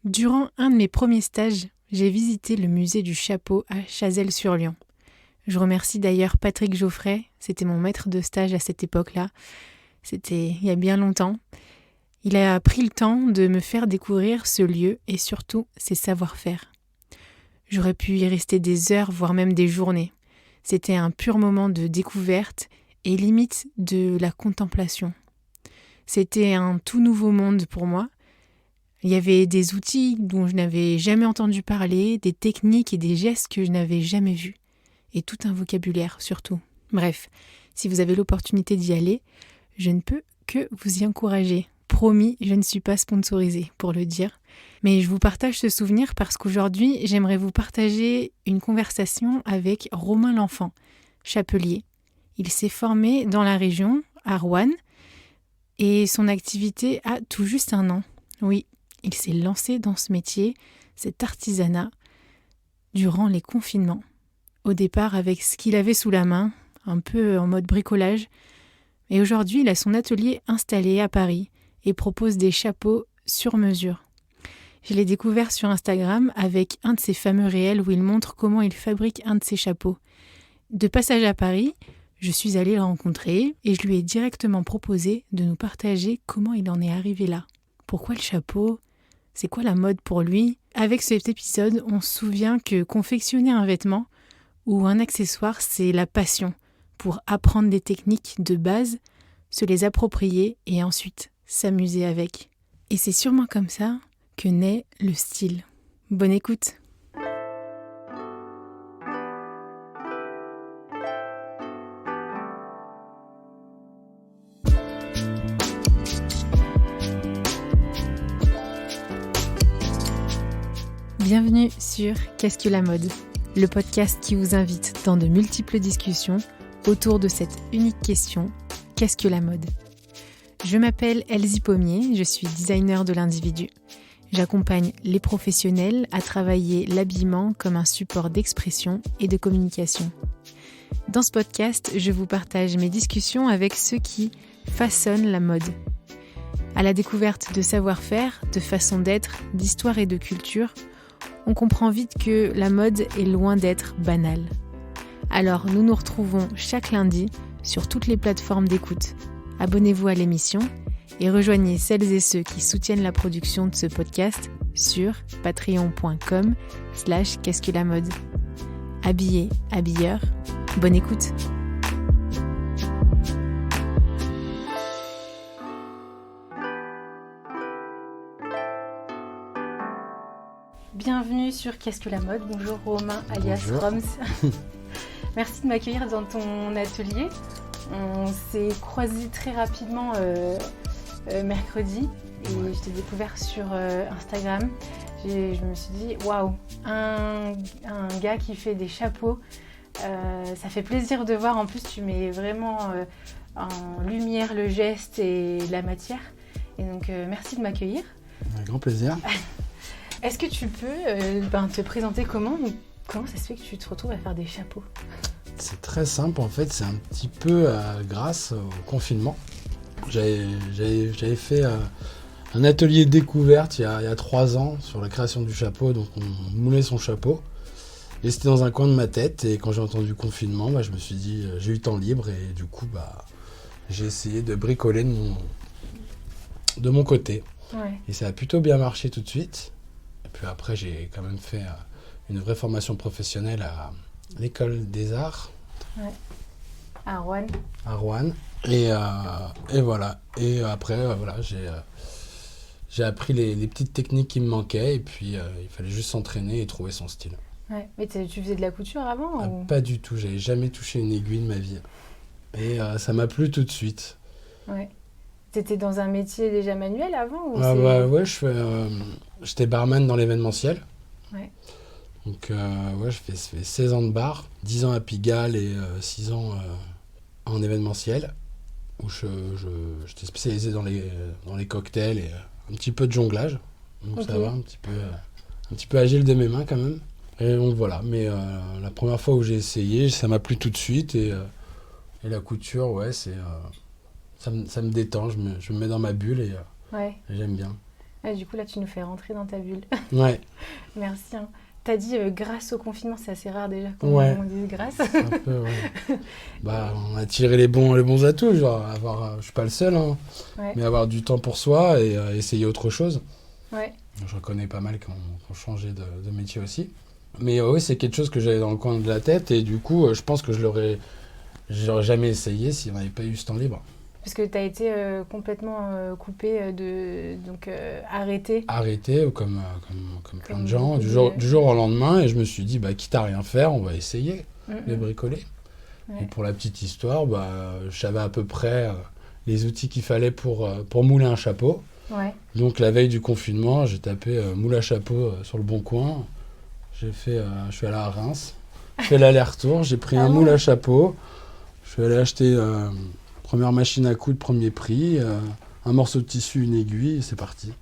Durant un de mes premiers stages, j'ai visité le musée du chapeau à Chazelles-sur-Lyon. Je remercie d'ailleurs Patrick Geoffray, c'était mon maître de stage à cette époque-là. C'était il y a bien longtemps. Il a pris le temps de me faire découvrir ce lieu et surtout ses savoir-faire. J'aurais pu y rester des heures, voire même des journées. C'était un pur moment de découverte et limite de la contemplation. C'était un tout nouveau monde pour moi. Il y avait des outils dont je n'avais jamais entendu parler, des techniques et des gestes que je n'avais jamais vus. Et tout un vocabulaire surtout. Bref, si vous avez l'opportunité d'y aller, je ne peux que vous y encourager. Promis, je ne suis pas sponsorisée pour le dire. Mais je vous partage ce souvenir parce qu'aujourd'hui, j'aimerais vous partager une conversation avec Romain L'Enfant, chapelier. Il s'est formé dans la région, à Roanne, et son activité a tout juste 1 an. Oui, il s'est lancé dans ce métier, cet artisanat, durant les confinements. Au départ avec ce qu'il avait sous la main, un peu en mode bricolage. Et aujourd'hui, il a son atelier installé à Paris et propose des chapeaux sur mesure. Je l'ai découvert sur Instagram avec un de ses fameux réels où il montre comment il fabrique un de ses chapeaux. De passage à Paris, je suis allée le rencontrer et je lui ai directement proposé de nous partager comment il en est arrivé là. Pourquoi le chapeau ? C'est quoi la mode pour lui ? Avec cet épisode, on se souvient que confectionner un vêtement ou un accessoire, c'est la passion pour apprendre des techniques de base, se les approprier et ensuite s'amuser avec. Et c'est sûrement comme ça que naît le style. Bonne écoute. Bienvenue sur Qu'est-ce que la mode ? Le podcast qui vous invite dans de multiples discussions autour de cette unique question, qu'est-ce que la mode ? Je m'appelle Elsie Pommier, je suis designer de l'individu. J'accompagne les professionnels à travailler l'habillement comme un support d'expression et de communication. Dans ce podcast, je vous partage mes discussions avec ceux qui façonnent la mode. À la découverte de savoir-faire, de façon d'être, d'histoire et de culture, on comprend vite que la mode est loin d'être banale. Alors nous nous retrouvons chaque lundi sur toutes les plateformes d'écoute. Abonnez-vous à l'émission et rejoignez celles et ceux qui soutiennent la production de ce podcast sur patreon.com/qu'est-ce que la mode. Habillé, habilleur, bonne écoute. Bienvenue sur Qu'est-ce que la mode ? Bonjour Romain alias Bonjour. Roms. Merci de m'accueillir dans ton atelier. On s'est croisés très rapidement mercredi et je t'ai découvert sur Instagram. Je me suis dit waouh, un gars qui fait des chapeaux, ça fait plaisir de voir. En plus, tu mets vraiment en lumière le geste et la matière. Et donc, merci de m'accueillir. Avec grand plaisir. Est-ce que tu peux te présenter comment ça se fait que tu te retrouves à faire des chapeaux ? C'est très simple en fait, c'est un petit peu grâce au confinement. J'avais fait un atelier de découverte il y a 3 ans sur la création du chapeau, donc on moulait son chapeau. Et c'était dans un coin de ma tête et quand j'ai entendu confinement, je me suis dit, j'ai eu temps libre et du coup j'ai essayé de bricoler de mon côté. Ouais. Et ça a plutôt bien marché tout de suite. Et puis après j'ai quand même fait une vraie formation professionnelle à l'école des arts. Ouais. À Roanne. À Roanne. Et voilà. Et après, j'ai appris les petites techniques qui me manquaient. Et puis, il fallait juste s'entraîner et trouver son style. Ouais. Mais tu faisais de la couture avant ou... Pas du tout. J'avais jamais touché une aiguille de ma vie. Et ça m'a plu tout de suite. Ouais. T'étais dans un métier déjà manuel avant ou ouais, j'étais barman dans l'événementiel. Ouais. Donc, je fais 16 ans de bar, 10 ans à Pigalle et 6 ans en événementiel, où j'étais spécialisé dans les cocktails et un petit peu de jonglage. Donc Okay. ça va, un petit peu agile de mes mains quand même. Et donc voilà, mais la première fois où j'ai essayé, ça m'a plu tout de suite. Et la couture, ouais, ça me détend, je me mets dans ma bulle et Ouais. j'aime bien. Ah, du coup, là, tu nous fais rentrer dans ta bulle. Ouais, Merci. Hein. T'as dit grâce au confinement, c'est assez rare déjà qu'on ouais, on dise grâce. un peu, ouais. Bah, on a tiré les bons atouts, genre je suis pas le seul, hein, Ouais, mais avoir du temps pour soi et essayer autre chose. ouais. Je reconnais pas mal qui ont changé de métier aussi. Mais oui, c'est quelque chose que j'avais dans le coin de la tête et du coup, je pense que j'aurais jamais essayé si on n'avait pas eu ce temps libre. Parce que t'as été complètement coupé donc arrêté. Arrêté, comme plein de gens, beaucoup du jour au lendemain, et je me suis dit, bah, quitte à rien faire, on va essayer de bricoler. Ouais. Et pour la petite histoire, bah, je savais à peu près les outils qu'il fallait pour mouler un chapeau. Ouais. Donc la veille du confinement, j'ai tapé moule à chapeau sur le bon coin. Je suis allé à Reims, je fais l'aller-retour, j'ai pris un moule à chapeau, je suis allé acheter première machine à coudre, premier prix, un morceau de tissu, une aiguille, et c'est parti.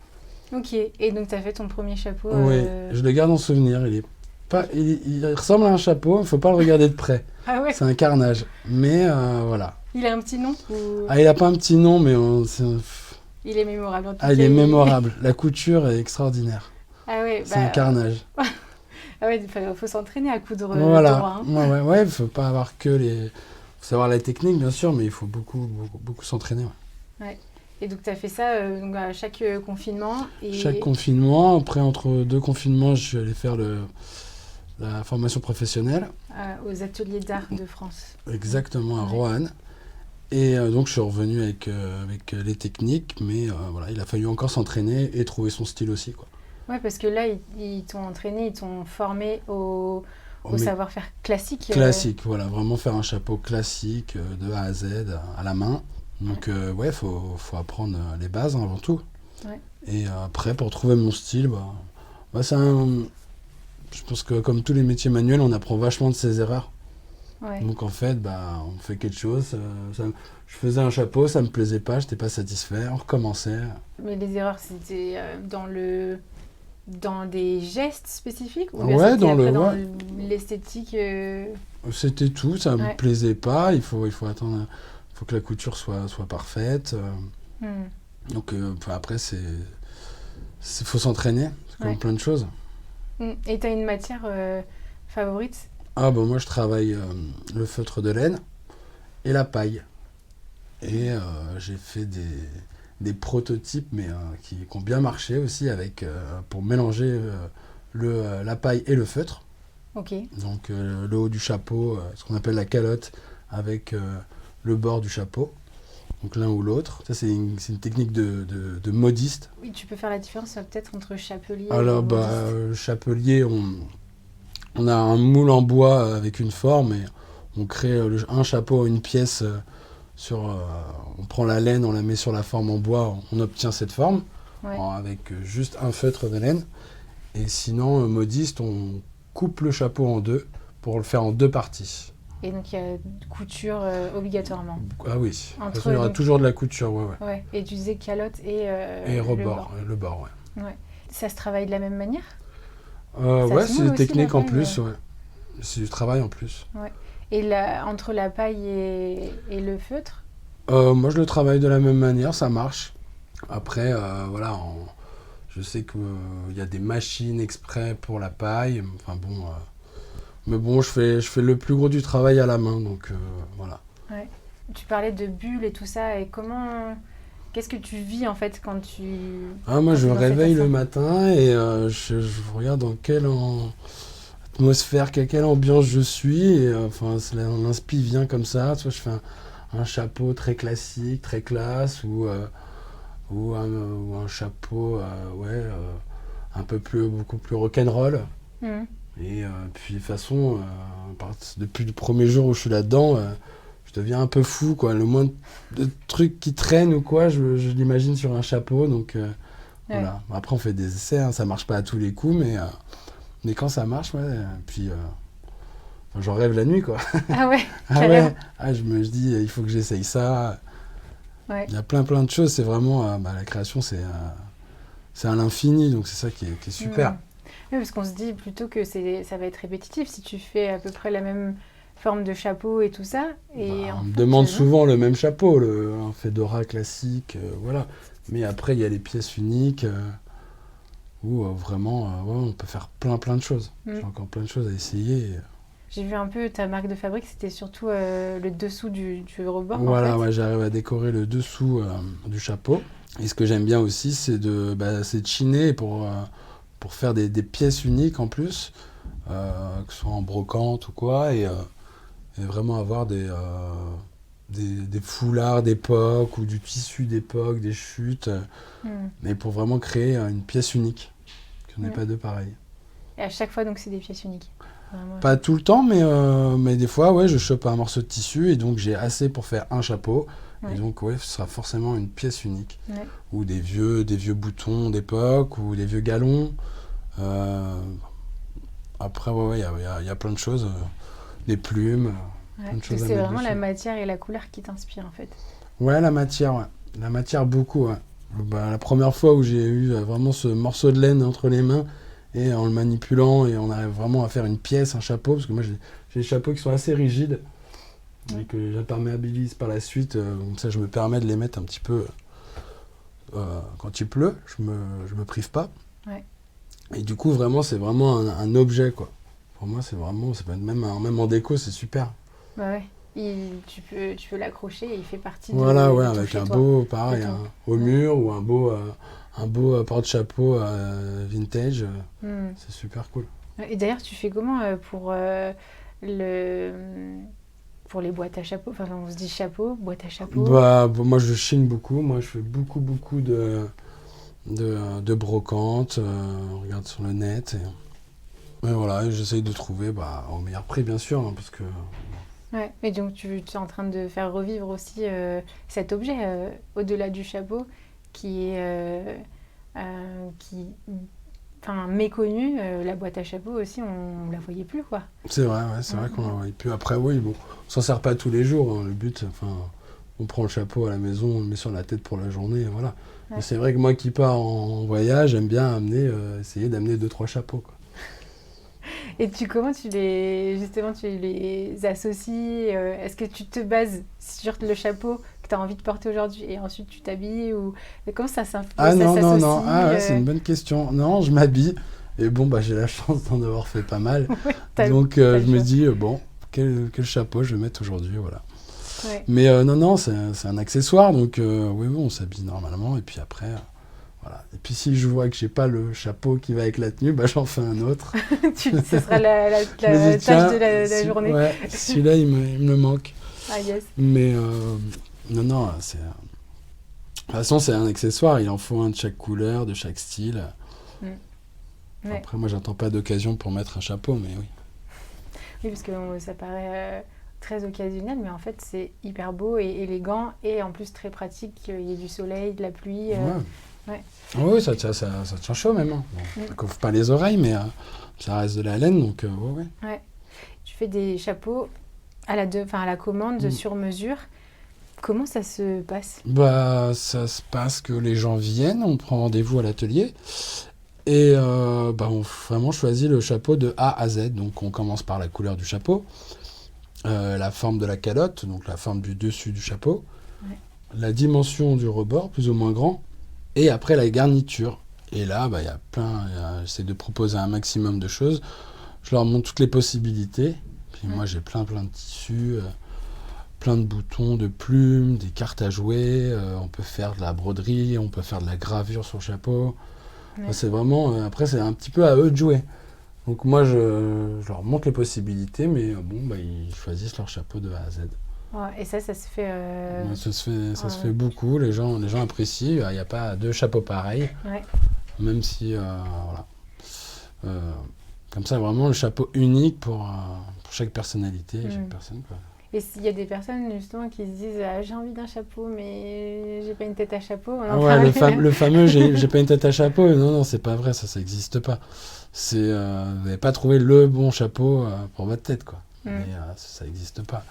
Ok. Et donc, t'as fait ton premier chapeau. Oui, je le garde en souvenir. Il ressemble à un chapeau, il ne faut pas le regarder de près. Ah ouais. C'est un carnage. Mais voilà. Il a un petit nom ou... Ah, il n'a pas un petit nom, mais Il est mémorable. En tout ah, il cas, est mémorable. La couture est extraordinaire. Ah ouais. C'est un carnage. Ah ouais, faut s'entraîner à coudre Voilà. droit. Hein. Ouais, faut pas avoir que les. Faut savoir la technique, bien sûr, mais il faut beaucoup, beaucoup, beaucoup s'entraîner. Ouais. Et donc, tu as fait ça donc, à chaque confinement. Et... Chaque confinement, après, entre deux confinements, je suis allé faire la formation professionnelle. Aux ateliers d'art de France. Exactement, à Roanne. Et donc, je suis revenu avec les techniques, mais voilà, il a fallu encore s'entraîner et trouver son style aussi, quoi. Ouais, parce que là, ils t'ont entraîné, ils t'ont formé au savoir-faire classique. Classique, voilà, vraiment faire un chapeau classique de A à Z, à la main. Donc, ouais, faut apprendre les bases, hein, avant tout. Ouais. Et après, pour trouver mon style, je pense que comme tous les métiers manuels, on apprend vachement de ses erreurs. Ouais. Donc, en fait, on fait quelque chose. Je faisais un chapeau, ça me plaisait pas, j'étais pas satisfait, on recommençait. Mais les erreurs, c'était dans des gestes spécifiques ou Ouais, c'était dans l'esthétique C'était tout, ça me plaisait pas, il faut attendre, il faut que la couture soit parfaite. Donc après, faut s'entraîner, c'est comme plein de choses. Et tu as une matière favorite? Ah bah moi je travaille le feutre de laine et la paille. Et j'ai fait des prototypes, mais qui ont bien marché aussi, pour mélanger la paille et le feutre. Ok. Donc le haut du chapeau, ce qu'on appelle la calotte, avec le bord du chapeau. Donc l'un ou l'autre. Ça, c'est une technique de modiste. Oui, tu peux faire la différence peut-être entre chapelier Alors, et modiste. Chapelier, on a un moule en bois avec une forme et on crée un chapeau, une pièce. On prend la laine, on la met sur la forme en bois, on obtient cette forme avec juste un feutre de laine. Et sinon, modiste, on coupe le chapeau en deux pour le faire en deux parties. Et donc il y a couture obligatoirement. Ah oui, il y aura toujours de la couture, ouais. Et tu disais calotte et rebord, le bord, ouais. Ça se travaille de la même manière? Ouais, c'est des techniques en plus, ouais. C'est du travail en plus. Ouais. Et entre la paille et le feutre? Moi, je le travaille de la même manière, ça marche. Après, voilà, je sais qu'il y a des machines exprès pour la paille. Enfin bon, mais bon, je fais le plus gros du travail à la main, donc voilà. Ouais. Tu parlais de bulles et tout ça, et qu'est-ce que tu vis en fait quand tu... Moi, je me réveille le matin et je regarde dans quelle atmosphère, quelle ambiance je suis. Et enfin, l'inspi vient comme ça. Soit je fais un chapeau très classique, très classe, ou un chapeau beaucoup plus rock'n'roll. Et puis de toute façon, depuis le premier jour où je suis là-dedans, je deviens un peu fou, quoi. Le moins de trucs qui traînent ou quoi, je l'imagine sur un chapeau. Donc voilà. Après, on fait des essais, hein, ça marche pas à tous les coups, mais quand ça marche, puis j'en rêve la nuit, quoi. Ah ouais. Je me dis, il faut que j'essaye ça. Il y a plein de choses. C'est vraiment la création, c'est à l'infini, donc c'est ça qui est super. Oui, parce qu'on se dit plutôt que ça va être répétitif si tu fais à peu près la même forme de chapeau et tout ça. Et on me demande souvent le même chapeau, un fedora classique, voilà. Mais après, il y a les pièces uniques. où vraiment, ouais, on peut faire plein de choses. J'ai encore plein de choses à essayer. J'ai vu un peu ta marque de fabrique, c'était surtout le dessous du rebord. Voilà, en fait. ouais, j'arrive à décorer le dessous du chapeau. Et ce que j'aime bien aussi, c'est de chiner pour faire des pièces uniques en plus, que ce soit en brocante ou quoi, et vraiment avoir des foulards d'époque ou du tissu d'époque, des chutes, mais pour vraiment créer une pièce unique, qu'il n'y en ait pas deux pareilles. Et à chaque fois, donc, c'est des pièces uniques. Vraiment. Pas tout le temps, mais des fois, ouais, je chope un morceau de tissu et donc j'ai assez pour faire un chapeau. Et donc, ouais, ce sera forcément une pièce unique. Ouais. Ou des vieux boutons d'époque, ou des vieux galons. Après, ouais, il y a plein de choses. Des plumes, plein de choses à c'est mettre vraiment dessus. la matière et la couleur qui t'inspirent, en fait. Ouais, la matière, ouais. La matière, beaucoup, ouais. La première fois où j'ai eu vraiment ce morceau de laine entre les mains, et en le manipulant, et on arrive vraiment à faire une pièce, un chapeau, parce que moi, j'ai des chapeaux qui sont assez rigides, et que j'imperméabilise par la suite, comme ça je me permets de les mettre un petit peu quand il pleut, je me prive pas. Ouais. Et du coup vraiment c'est vraiment un objet quoi. Pour moi c'est vraiment, même en déco c'est super. Bah ouais, tu peux l'accrocher et il fait partie de voilà, ouais, de avec un beau, pareil, au mur ou un beau porte-chapeau vintage, c'est super cool. Et d'ailleurs tu fais comment pour les boîtes à chapeau, enfin on se dit chapeau, boîte à chapeau. Moi je chine beaucoup, moi je fais beaucoup de brocante, on regarde sur le net et voilà, j'essaye de trouver au meilleur prix bien sûr, hein, parce que... Ouais, mais donc tu es en train de faire revivre aussi cet objet au-delà du chapeau qui est méconnu, la boîte à chapeau aussi, on la voyait plus quoi. C'est vrai, ouais, c'est vrai qu'on la voyait plus. Après oui, bon, on s'en sert pas tous les jours, hein, le but, on prend le chapeau à la maison, on le met sur la tête pour la journée, et voilà. Ouais. Mais c'est vrai que moi qui pars en voyage, j'aime bien essayer d'amener 2-3 chapeaux quoi. Et comment tu les associes est-ce que tu te bases sur le chapeau que tu as envie de porter aujourd'hui et ensuite tu t'habilles ou comment ça s'associe? Non. Ouais, c'est une bonne question. Non, je m'habille et j'ai la chance d'en avoir fait pas mal. Ouais, donc je me dis quel chapeau je vais mettre aujourd'hui, voilà. Ouais. Mais non, c'est un accessoire donc oui, on s'habille normalement et puis après... Voilà. Et puis si je vois que j'ai pas le chapeau qui va avec la tenue, j'en fais un autre. Ce sera la tâche de la journée. Ouais, celui-là il me manque. Ah yes. Mais non, c'est... De toute façon c'est un accessoire, il en faut un de chaque couleur, de chaque style. Ouais. Après moi j'attends pas d'occasion pour mettre un chapeau, mais oui. Oui, parce que ça paraît très occasionnel, mais en fait c'est hyper beau et élégant et en plus très pratique, il y a du soleil, de la pluie. Ouais. Oui, ça tient chaud même. Hein. Bon, ça couvre pas les oreilles, mais ça reste de la laine, donc ouais. Tu fais des chapeaux à la commande, sur mesure. Comment ça se passe ? Ça se passe que les gens viennent, on prend rendez-vous à l'atelier, et on vraiment choisit le chapeau de A à Z. Donc on commence par la couleur du chapeau, la forme de la calotte, donc la forme du dessus du chapeau, la dimension du rebord, plus ou moins grand, et après la garniture. Et là, il y a j'essaie de proposer un maximum de choses. Je leur montre toutes les possibilités. Puis moi, j'ai plein de tissus, plein de boutons, de plumes, des cartes à jouer. On peut faire de la broderie, on peut faire de la gravure sur le chapeau. Ouais. C'est vraiment... après, c'est un petit peu à eux de jouer. Donc moi, je leur montre les possibilités, mais ils choisissent leur chapeau de A à Z. Et ça se fait... Ça se fait beaucoup, les gens apprécient. Il n'y a pas 2 chapeaux pareils, même si, voilà. Comme ça, vraiment, le chapeau unique pour chaque personnalité, chaque personne. Quoi. Et s'il y a des personnes, justement, qui se disent « j'ai envie d'un chapeau, mais j'ai pas une tête à chapeau ». Le fameux « j'ai pas une tête à chapeau ». Non, c'est pas vrai, ça n'existe pas. Vous n'avez pas trouvé le bon chapeau pour votre tête, quoi. Mais ça n'existe pas.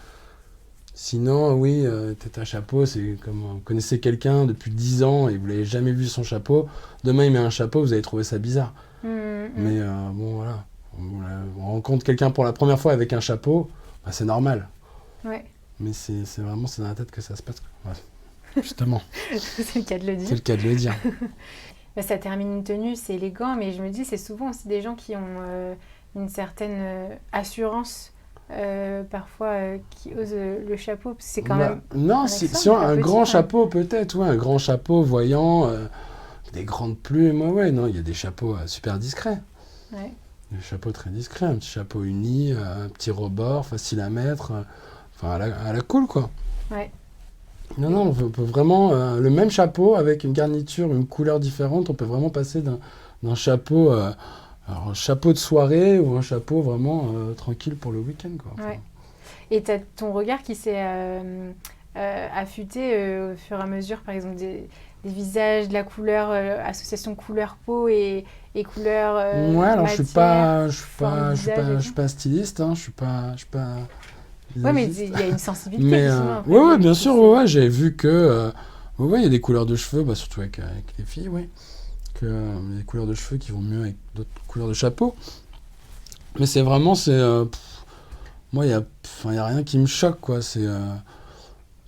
Sinon, oui, tête à chapeau, c'est comme vous connaissez quelqu'un depuis 10 ans et vous l'avez jamais vu son chapeau. Demain, il met un chapeau, vous allez trouver ça bizarre. Mais voilà. On rencontre quelqu'un pour la première fois avec un chapeau, c'est normal. Ouais. Mais c'est vraiment dans la tête que ça se passe. Ouais. Justement. C'est le cas de le dire. C'est le cas de le dire. ça termine une tenue, c'est élégant, mais je me dis, c'est souvent aussi des gens qui ont une certaine assurance, parfois, qui osent le chapeau, parce que c'est quand même non, un si accessoire, un petit, grand quand même. chapeau peut-être, ouais, un grand chapeau voyant, des grandes plumes, ouais, non, il y a des chapeaux super discrets. Ouais. Des chapeaux très discrets, un petit chapeau uni, un petit rebord, facile à mettre, enfin à la cool, quoi. Ouais. Non, non, on peut vraiment, le même chapeau avec une garniture, une couleur différente, on peut vraiment passer d'un chapeau, alors, un chapeau de soirée ou un chapeau vraiment tranquille pour le week-end, quoi. Enfin, Ouais. Et tu as ton regard qui s'est affûté au fur et à mesure, par exemple, des visages, de la couleur, association couleur-peau et couleur ouais, alors matière, forme visage et je tout. suis pas styliste, hein, je suis pas Ouais, mais visagiste. il y a une sensibilité, Mais effectivement, après, ouais, ouais, même bien si sûr, ouais, c'est... ouais, j'ai vu que ouais, ouais, il y a des couleurs de cheveux, bah, surtout avec les filles, ouais, que il y a des couleurs de cheveux qui vont mieux avec d'autres couleurs de chapeau. Mais c'est vraiment, moi, il y a rien qui me choque, quoi.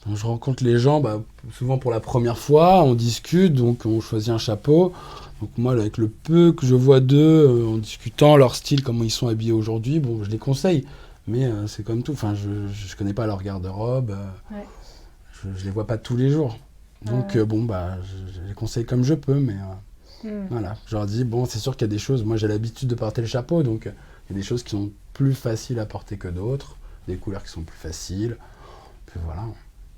Quand je rencontre les gens, bah, souvent pour la première fois, on discute, donc on choisit un chapeau. Donc moi, là, avec le peu que je vois d'eux, en discutant leur style, comment ils sont habillés aujourd'hui, bon, je les conseille. Mais c'est comme tout, enfin, je connais pas leur garde-robe, Ouais. je les vois pas tous les jours. Donc bon, bah, je les conseille comme je peux, mais Hmm. voilà. Je leur dis, bon, c'est sûr qu'il y a des choses, moi j'ai l'habitude de porter le chapeau, donc il y a des choses qui sont plus faciles à porter que d'autres, des couleurs qui sont plus faciles, puis voilà.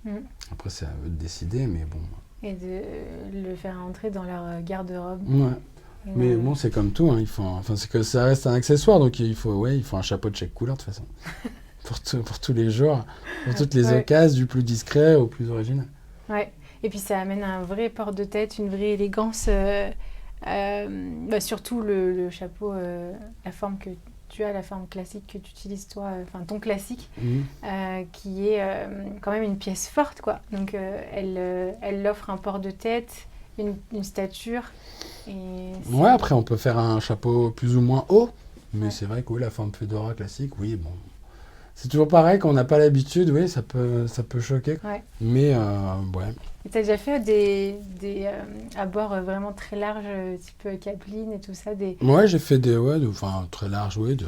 Hmm. Après, c'est à eux de décider, mais bon. Et de le faire entrer dans leur garde-robe. Ouais. Mais Euh, bon, c'est comme tout, hein, enfin, c'est que ça reste un accessoire, donc il faut un chapeau de chaque couleur de toute façon. Pour tous les jours, pour toutes les ouais. occasions, du plus discret au plus original. Ouais. Et puis ça amène un vrai port de tête, une vraie élégance. Bah, surtout le chapeau, la forme que tu as, la forme classique que tu utilises toi, enfin ton classique, Mhm. qui est quand même une pièce forte, quoi. Donc elle offre un port de tête, une stature. Et Ouais, c'est... après, on peut faire un chapeau plus ou moins haut, mais Ouais. c'est vrai que oui, la forme fedora classique, oui, bon. C'est toujours pareil, quand on n'a pas l'habitude, oui, ça peut choquer. Ouais. Mais ouais. Et t'as déjà fait des abords vraiment très larges, type capeline et tout ça, des... Ouais, j'ai fait enfin, très large, oui, de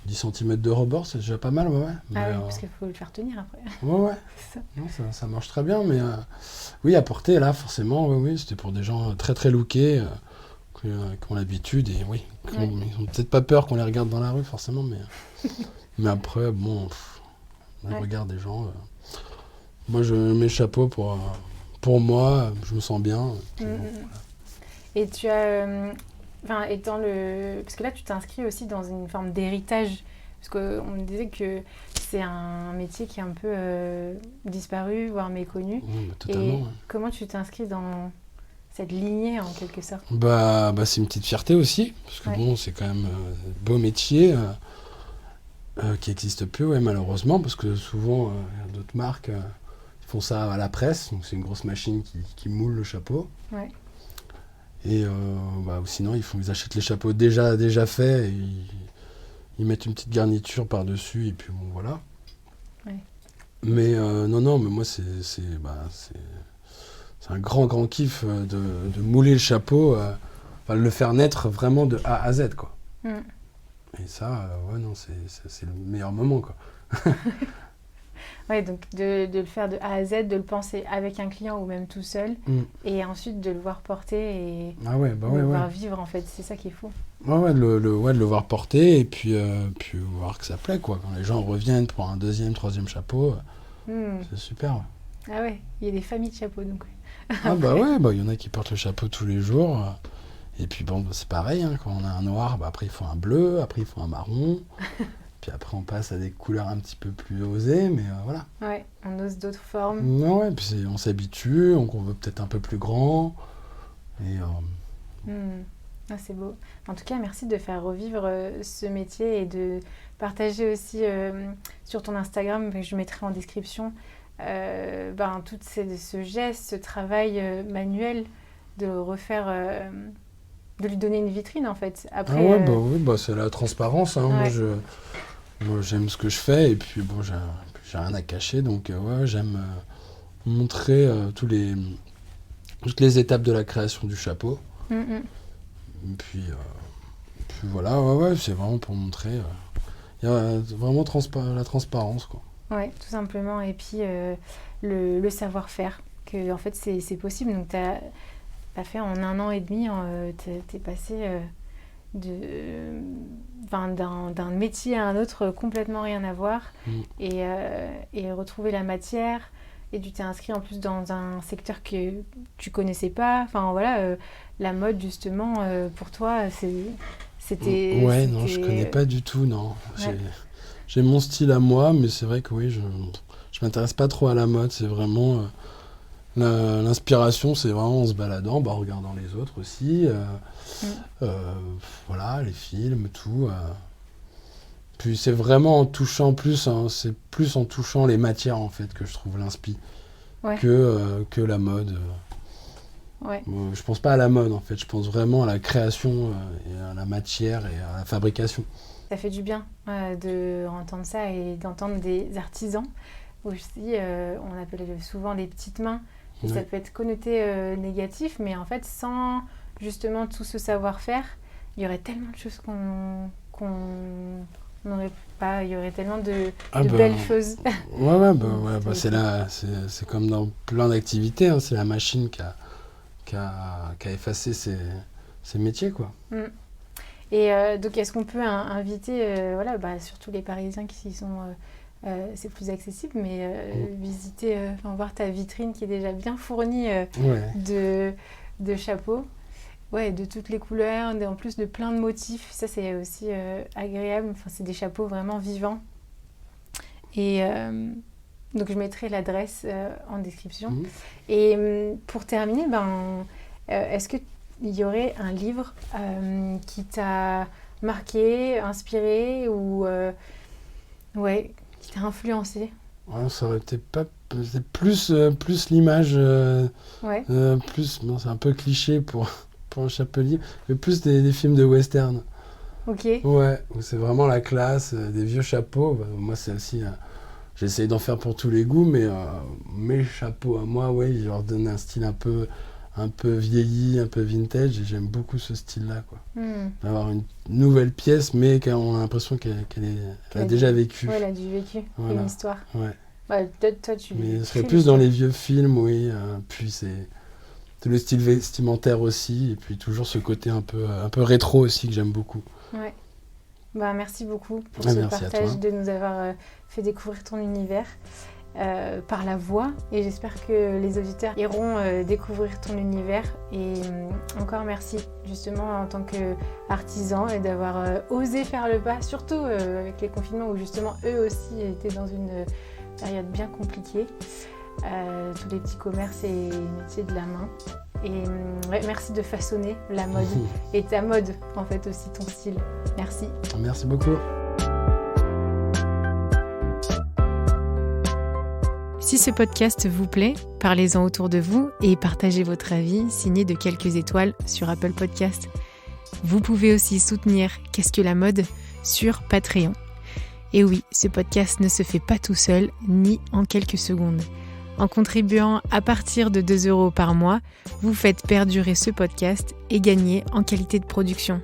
10 cm de rebord, c'est déjà pas mal, ouais, ouais. Mais, Ah oui, parce qu'il faut le faire tenir après. ouais, ouais. C'est ça. Non, ça marche très bien, mais oui, à porter, là, forcément, oui, oui, c'était pour des gens très, très lookés, qui ont l'habitude, et oui, Ouais. ils ont peut-être pas peur qu'on les regarde dans la rue, forcément, mais après, bon, on Ouais. regarde des gens. Moi, je mets le chapeau pour moi, je me sens bien. Mm, Puis bon. mm. Et tu as, enfin, étant le, parce que là tu t'inscris aussi dans une forme d'héritage, parce qu'on me disait que c'est un métier qui est un peu disparu, voire méconnu. Ouais, bah, totalement. Et Ouais. comment tu t'inscris dans cette lignée en quelque sorte? Bah, c'est une petite fierté aussi, parce que Ouais, bon, c'est quand même un beau métier qui n'existe plus, ouais, malheureusement, parce que souvent, il y a d'autres marques qui font ça à la presse, donc c'est une grosse machine qui moule le chapeau. ouais, Et bah, ou sinon, ils achètent les chapeaux déjà faits, et ils mettent une petite garniture par-dessus, et puis bon, voilà. ouais. Mais non, non, mais moi, c'est un grand kiff de mouler le chapeau, enfin, de le faire naître vraiment de A à Z, quoi. Mm. Et ça, ouais, non, c'est le meilleur moment, quoi. Ouais, donc de le faire de A à Z, de le penser avec un client ou même tout seul, Mm. et ensuite de le voir porter et Ah ouais, bah de ouais, le ouais. voir vivre en fait, c'est ça qui est fou. Ouais, ouais, ouais, de le voir porter, et puis voir que ça plaît, quoi. Quand les gens reviennent pour un deuxième, troisième chapeau, Mm. c'est super, ouais. Ah ouais, il y a des familles de chapeaux donc. Ouais. Ah bah Après, ouais, bah il y en a qui portent le chapeau tous les jours. Et puis bon, bah, c'est pareil, hein, quand on a un noir, bah après il faut un bleu, après il faut un marron. Puis après on passe à des couleurs un petit peu plus osées, mais voilà. ouais, on ose d'autres formes. Non, ouais, puis on s'habitue, donc on veut peut-être un peu plus grand. Et Hmm. Ah, c'est beau. En tout cas, merci de faire revivre ce métier et de partager aussi sur ton Instagram, que je mettrai en description, ben, ce geste, ce travail manuel de le refaire, de lui donner une vitrine en fait. ah Après, ouais, bah oui, bah c'est la transparence, hein. ouais, Moi j'aime ce que je fais, et puis bon, j'ai rien à cacher, donc ouais, j'aime montrer toutes les étapes de la création du chapeau. Et puis voilà, ouais, c'est vraiment pour montrer. Il y a vraiment la transparence, quoi. Ouais, tout simplement. Et puis le savoir-faire, que en fait c'est possible. Donc t'as fait en 1 an et demi, t'es passé d'un métier à un autre complètement rien à voir, et retrouver la matière. Et tu t'es inscrit en plus dans un secteur que tu connaissais pas. Enfin voilà, la mode justement, pour toi, c'était... Ouais, non, je connais pas du tout, non. Ouais. J'ai mon style à moi, mais c'est vrai que oui, je m'intéresse pas trop à la mode. C'est vraiment... l'inspiration, c'est vraiment en se baladant, en regardant les autres aussi. Voilà, les films, tout. Puis c'est vraiment en touchant plus, hein, c'est plus en touchant les matières, en fait, que je trouve l'inspi. Ouais. Que la mode. Ouais. Je pense pas à la mode, en fait. Je pense vraiment à la création, et à la matière et à la fabrication. Ça fait du bien de entendre ça et d'entendre des artisans aussi. On appelle souvent les petites mains. Et ça peut être connoté négatif, mais en fait, sans justement tout ce savoir-faire, il y aurait tellement de choses qu'on n'aurait pas. Il y aurait tellement de belles choses. C'est comme dans plein d'activités, hein, c'est la machine qui a effacé ces métiers, quoi. Et donc, est-ce qu'on peut inviter, surtout les Parisiens qui sont... c'est plus accessible, mais visiter, voir ta vitrine qui est déjà bien fournie de chapeaux, de toutes les couleurs, en plus de plein de motifs. Ça, c'est aussi agréable. Enfin, c'est des chapeaux vraiment vivants. Et donc, je mettrai l'adresse en description. Et pour terminer, est-ce qu'il y aurait un livre qui t'a marqué, inspiré ou... qui t'a influencé? Ça aurait été pas... C'est plus l'image... c'est un peu cliché pour un chapelier, mais plus des films de western. Ok. Ouais, où c'est vraiment la classe, des vieux chapeaux. Moi, c'est aussi... j'essaye d'en faire pour tous les goûts, mais mes chapeaux à moi, ils leur donnent un style un peu vieilli, un peu vintage, et j'aime beaucoup ce style-là, quoi. D'avoir une nouvelle pièce, mais on a l'impression qu'elle a déjà vécu. Ouais, elle a du vécu, voilà. Une histoire. Ouais. Toi, tu... Mais ce serait plus dans les vieux films, oui. Puis c'est le style vestimentaire aussi, et puis toujours ce côté un peu rétro aussi que j'aime beaucoup. Ouais. Merci beaucoup pour ce partage, de nous avoir fait découvrir ton univers. Par la voix, et j'espère que les auditeurs iront découvrir ton univers. Et encore merci justement en tant qu'artisan, et d'avoir osé faire le pas, surtout avec les confinements où justement eux aussi étaient dans une période bien compliquée. Tous les petits commerces et métiers de la main. Et merci de façonner la mode et ta mode en fait aussi, ton style. Merci. Merci beaucoup. Si ce podcast vous plaît, parlez-en autour de vous et partagez votre avis signé de quelques étoiles sur Apple Podcast. Vous pouvez aussi soutenir Qu'est-ce que la mode sur Patreon. Et oui, ce podcast ne se fait pas tout seul, ni en quelques secondes. En contribuant à partir de 2 € par mois, vous faites perdurer ce podcast et gagner en qualité de production.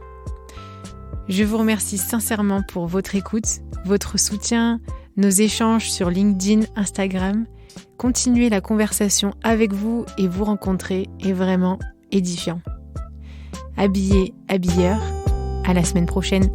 Je vous remercie sincèrement pour votre écoute, votre soutien, nos échanges sur LinkedIn, Instagram. Continuer la conversation avec vous et vous rencontrer est vraiment édifiant. Habillé, habilleur, à la semaine prochaine.